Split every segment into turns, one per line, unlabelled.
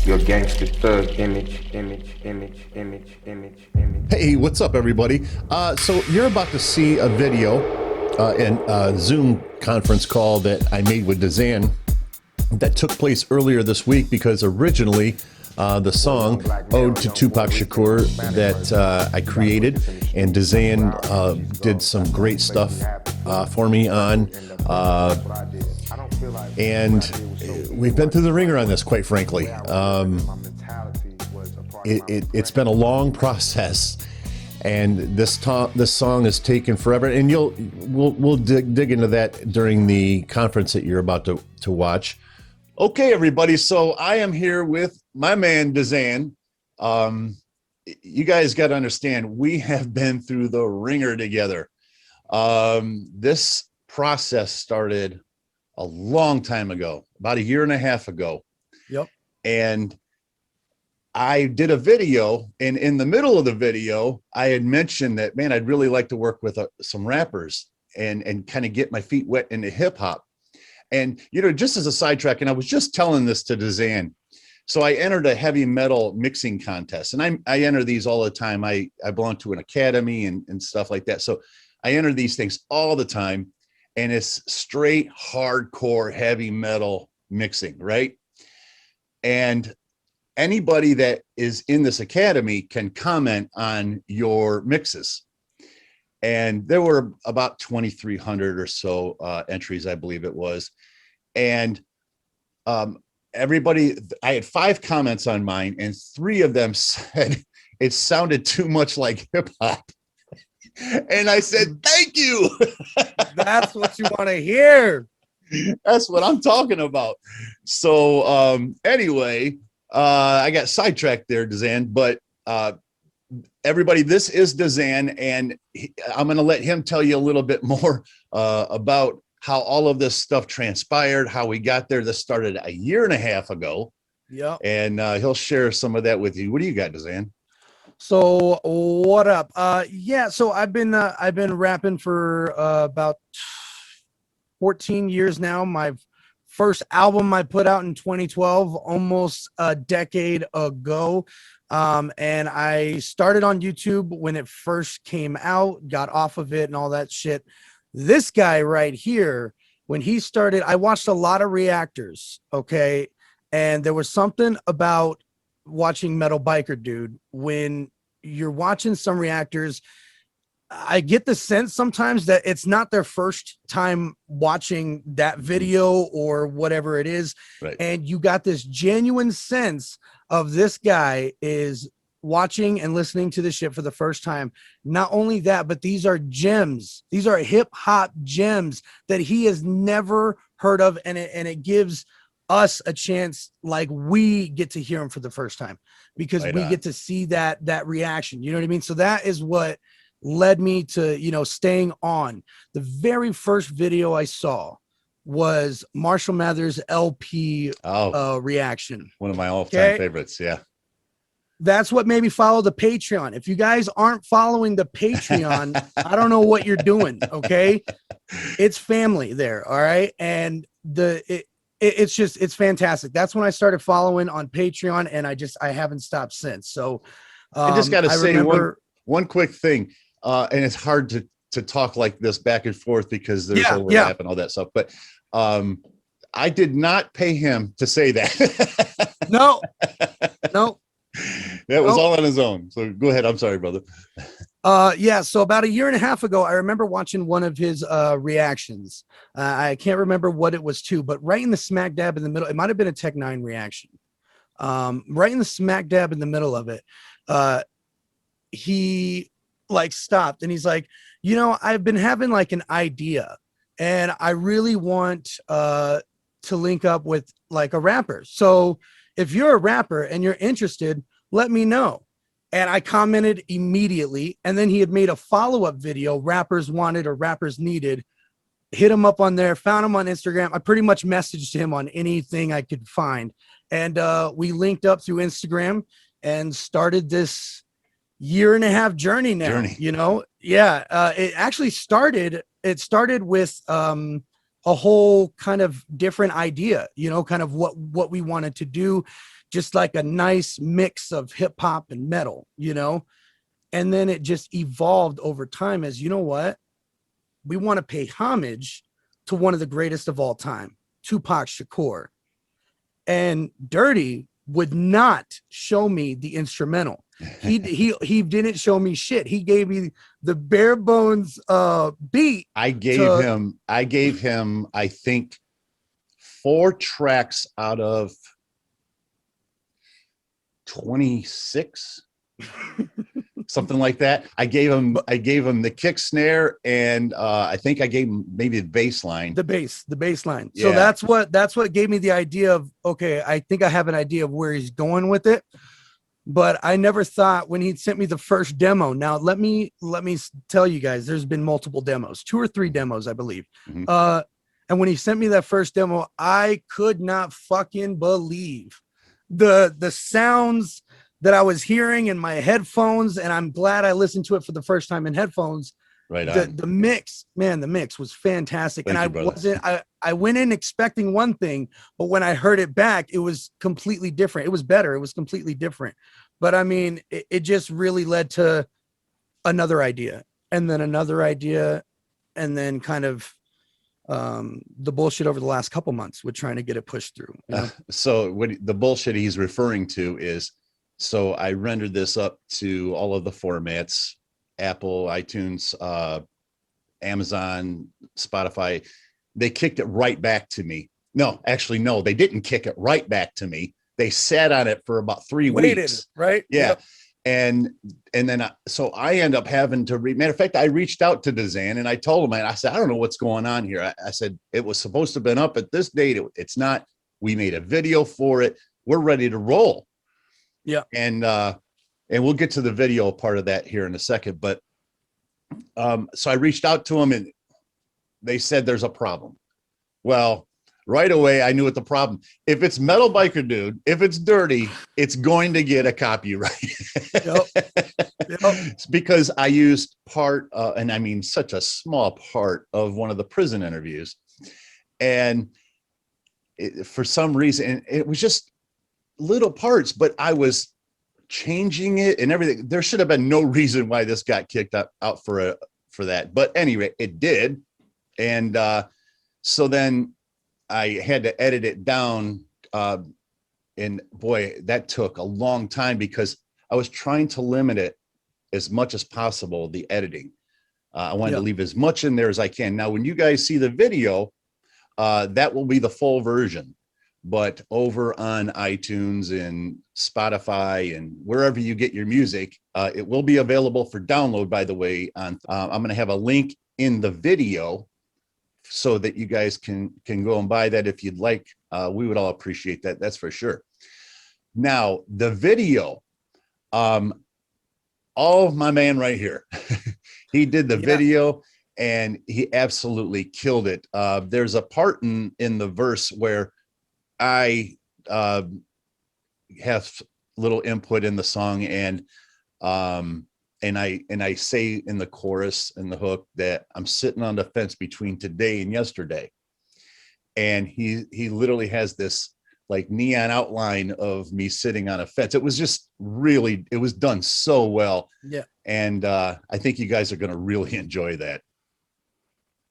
Your gangster thug image.
Hey, what's up, everybody? So you're about to see a video and a Zoom conference call that I made with DZAN that took place earlier this week because originally the song Ode to Tupac Shakur that I created and DZAN did some great stuff for me on. And we've been through the ringer on this, quite frankly. It's been a long process, and this song has taken forever. And we'll dig into that during the conference that you're about to watch. Okay, everybody. So I am here with my man DZAN. You guys got to understand, we have been through the ringer together. This process started a long time ago, about a year and a half ago.
Yep.
And I did a video, and in the middle of the video, I had mentioned that, man, I'd really like to work with some rappers and kind of get my feet wet into hip hop. And, just as a sidetrack, and I was just telling this to DZAN. So I entered a heavy metal mixing contest, and I enter these all the time. I belong to an academy and stuff like that. So I enter these things all the time, and it's straight hardcore heavy metal mixing, right? And anybody that is in this academy can comment on your mixes. And there were about 2,300 or so entries, I believe it was. And everybody, I had 5 comments on mine, and 3 of them said it sounded too much like hip hop. And I said, thank you.
That's what you want to hear.
That's what I'm talking about. So anyway, I got sidetracked there, DZAN, but everybody, this is DZAN, and I'm going to let him tell you a little bit more about how all of this stuff transpired, how we got there. This started a year and a half ago.
Yeah.
And he'll share some of that with you. What do you got, DZAN?
So what up? Yeah. So I've been rapping for about 14 years now. My first album I put out in 2012, almost a decade ago. And I started on YouTube when it first came out, got off of it and all that shit. This guy right here, when he started, I watched a lot of reactors. Okay. And there was something about watching Metal Biker Dude. When you're watching some reactors, I get the sense sometimes that it's not their first time watching that video or whatever it is.
Right.
And you got this genuine sense of this guy is watching and listening to this shit for the first time. Not only that, but these are gems. These are hip hop gems that he has never heard of. And it gives us a chance, like we get to hear him for the first time because we get to see that reaction. You know what I mean? So that is what led me to, staying on. The very first video I saw was Marshall Mathers LP reaction.
One of my all-time favorites. Yeah.
That's what made me follow the Patreon. If you guys aren't following the Patreon, I don't know what you're doing. Okay. It's family there. All right. And it's fantastic. That's when I started following on Patreon, and I haven't stopped since. So
I just got to say one quick thing. And it's hard to talk like this back and forth because there's overlap and all that stuff. But I did not pay him to say that.
No.
That was all on his own. So go ahead. I'm sorry, brother.
Yeah. So about a year and a half ago, I remember watching one of his reactions. I can't remember what it was to, but right in the smack dab in the middle, it might've been a Tech 9 reaction. Right in the smack dab in the middle of it. He stopped and he's like, I've been having like an idea, and I really want to link up with like a rapper. So if you're a rapper and you're interested, let me know. And I commented immediately. And then he had made a follow-up video, rappers wanted or rappers needed. Hit him up on there, found him on Instagram. I pretty much messaged him on anything I could find. And we linked up through Instagram and started this year and a half journey now. It actually started with a whole kind of different idea, you know, kind of what we wanted to do, just like a nice mix of hip hop and metal, you know. And then it just evolved over time as, you know what, we want to pay homage to one of the greatest of all time, Tupac Shakur. And Dirty would not show me the instrumental. He didn't show me shit. He gave me the bare bones beat.
I gave him I think 4 tracks out of 26. Something like that. I gave him the kick snare, and I think I gave him maybe the bass line.
The bass line.
Yeah.
So that's what gave me the idea of, okay, I think I have an idea of where he's going with it. But I never thought when he sent me the first demo. Now let me tell you guys, there's been multiple demos, 2 or 3 demos, I believe. Mm-hmm. And when he sent me that first demo, I could not fucking believe the sounds that I was hearing in my headphones, and I'm glad I listened to it for the first time in headphones.
Right on.
The mix, man, the mix was fantastic.
Thank you,
I went in expecting one thing, but when I heard it back, it was completely different. It was better. It was completely different. But I mean, it just really led to another idea, and then another idea, and then kind of the bullshit over the last couple months with trying to get it pushed through. You know?
So what the bullshit he's referring to is, so I rendered this up to all of the formats: Apple, iTunes, Amazon, Spotify. They kicked it right back to me. No, actually, no, they didn't kick it right back to me. They sat on it for about 3 weeks.
Right?
Yeah.
Yep.
And then so I end up having to matter of fact, I reached out to DZAN and I told him, I said, I don't know what's going on here. I said, it was supposed to have been up at this date. It's not. We made a video for it. We're ready to roll.
Yeah.
And we'll get to the video part of that here in a second. But so I reached out to them and they said there's a problem. Well, right away, I knew what the problem. If it's Metal Biker Dude, if it's dirty, it's going to get a copyright.
Yep.
It's because I used part, and I mean such a small part of one of the prison interviews. And for some reason, it was just little parts, but I was changing it and everything. There should have been no reason why this got kicked out for that. But anyway, it did. And so then I had to edit it down. And boy, that took a long time because I was trying to limit it as much as possible, the editing. I wanted to leave as much in there as I can. Now, when you guys see the video, that will be the full version. But over on iTunes and Spotify and wherever you get your music, it will be available for download, by the way. I'm going to have a link in the video so that you guys can go and buy that if you'd like. We would all appreciate that. That's for sure. Now, the video, all of my man right here, he did the video and he absolutely killed it. There's a part in the verse where I have little input in the song, and I say in the chorus and the hook that I'm sitting on the fence between today and yesterday. And he literally has this like neon outline of me sitting on a fence. It was just really, it was done so well.
Yeah.
And I think you guys are going to really enjoy that.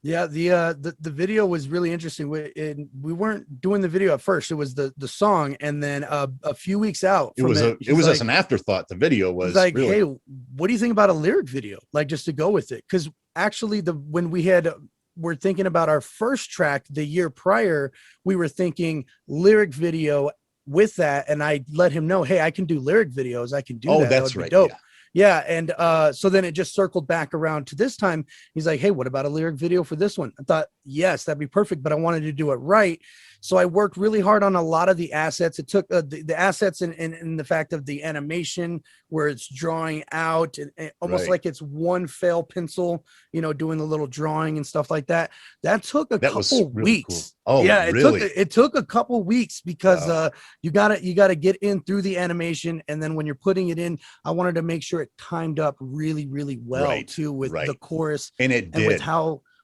Yeah, the video was really interesting. We weren't doing the video at first. It was the song, and then a few weeks out,
it was just an afterthought. The video was
like,
really...
hey, what do you think about a lyric video? Like, just to go with it, because actually, when we're thinking about our first track the year prior, we were thinking lyric video with that, and I let him know, hey, I can do lyric videos. I can do that.
Oh, that's
that would
right.
be dope.
Yeah.
Yeah. And so then it just circled back around to this time. He's like, hey, what about a lyric video for this one? I thought, yes, that'd be perfect, but I wanted to do it right. So I worked really hard on a lot of the assets. It took the assets and the fact of the animation where it's drawing out and almost like it's one fell pencil, doing the little drawing and stuff like that. That took a couple weeks.
Cool. Oh, yeah,
it took a couple weeks because you gotta get in through the animation, and then when you're putting it in, I wanted to make sure it timed up really, really well too with the chorus
and it did.
And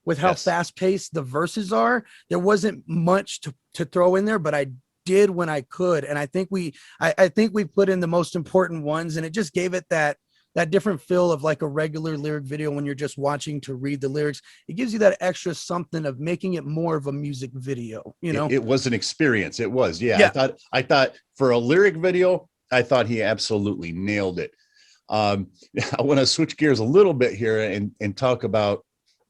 with how
Yes.
fast paced the verses are. There wasn't much to throw in there, but I did when I could. And I think I think we put in the most important ones, and it just gave it that different feel of like a regular lyric video when you're just watching to read the lyrics. It gives you that extra something of making it more of a music video, you know?
It was an experience. It was. Yeah.
Yeah.
I thought for a lyric video, I thought he absolutely nailed it. I want to switch gears a little bit here and talk about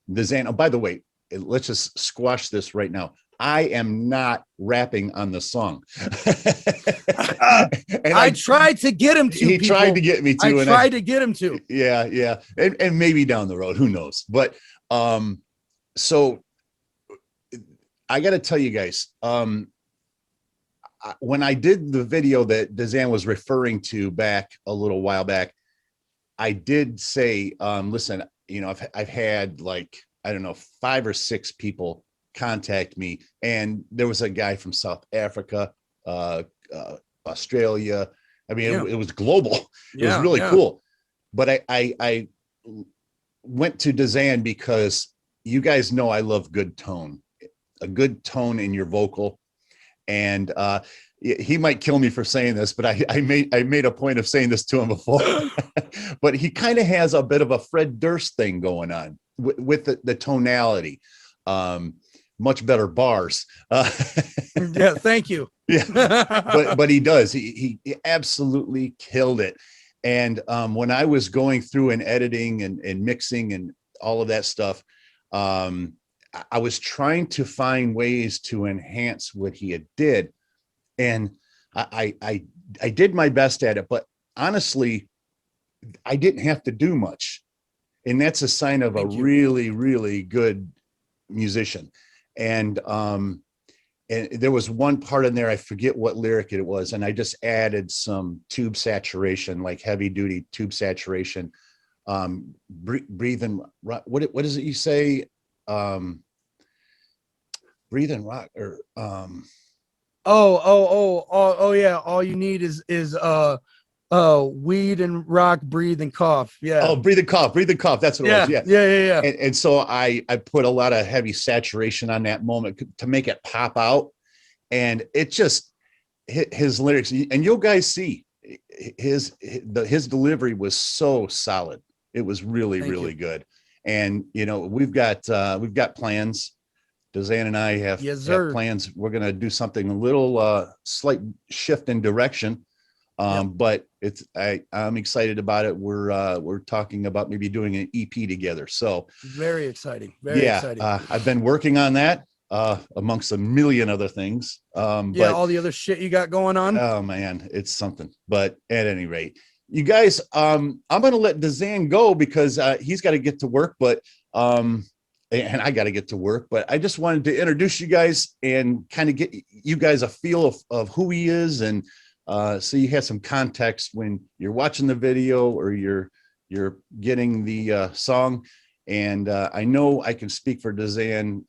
the DZAN. Oh, by the way, let's just squash this right now. I am not rapping on the song. And
I tried to get him to.
He tried to get me to.
I tried to get him to.
Yeah. And maybe down the road, who knows? But so I got to tell you guys, when I did the video that DZAN was referring to back a little while back, I did say, listen, you know, I've had like, I don't know, 5 or 6 people contact me, and there was a guy from South Africa, Australia. I mean, it was global. It was really cool. But I went to DZAN because you guys know I love good tone, a good tone in your vocal. And he might kill me for saying this, but I made a point of saying this to him before. But he kind of has a bit of a Fred Durst thing going on with the tonality. Much better bars.
Yeah, thank you.
Yeah, but he does. He absolutely killed it. And when I was going through and editing and mixing and all of that stuff, I was trying to find ways to enhance what he had did, and I did my best at it. But honestly, I didn't have to do much, and that's a sign of a really, really good musician. And there was one part in there, I forget what lyric it was, and I just added some tube saturation, like heavy duty tube saturation. Breathe and rock. What is it you say? Breathe and rock, or
oh yeah. All you need is weed and rock, breathe and cough. Yeah.
Oh, breathe and cough. That's what it was. Yeah.
Yeah.
And so I put a lot of heavy saturation on that moment to make it pop out. And it just his lyrics, and you'll guys see his delivery was so solid. It was really good. And you know, we've got plans. DZAN and I have plans. We're gonna do something a little slight shift in direction. But I'm excited about it. We're talking about maybe doing an EP together. So
very exciting. Very exciting.
I've been working on that amongst a million other things. But
all the other shit you got going on.
Oh man, it's something. But at any rate, you guys, I'm gonna let DZAN go because he's got to get to work, but and I got to get to work. But I just wanted to introduce you guys and kind of get you guys a feel of who he is, and so you have some context when you're watching the video or you're getting the song. And I know I can speak for DZAN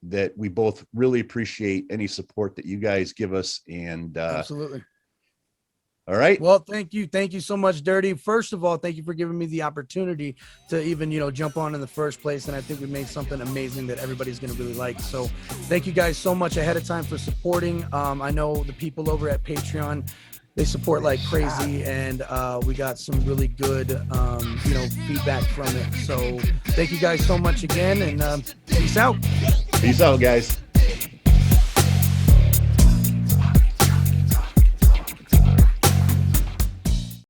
that we both really appreciate any support that you guys give us. And
absolutely.
All right.
Well, thank you so much, Dirty. First of all, thank you for giving me the opportunity to even jump on in the first place, and I think we made something amazing that everybody's going to really like. So thank you guys so much ahead of time for supporting. I know the people over at Patreon, they support like crazy, and we got some really good feedback from it. So thank you guys so much again, and peace out.
Peace out, guys.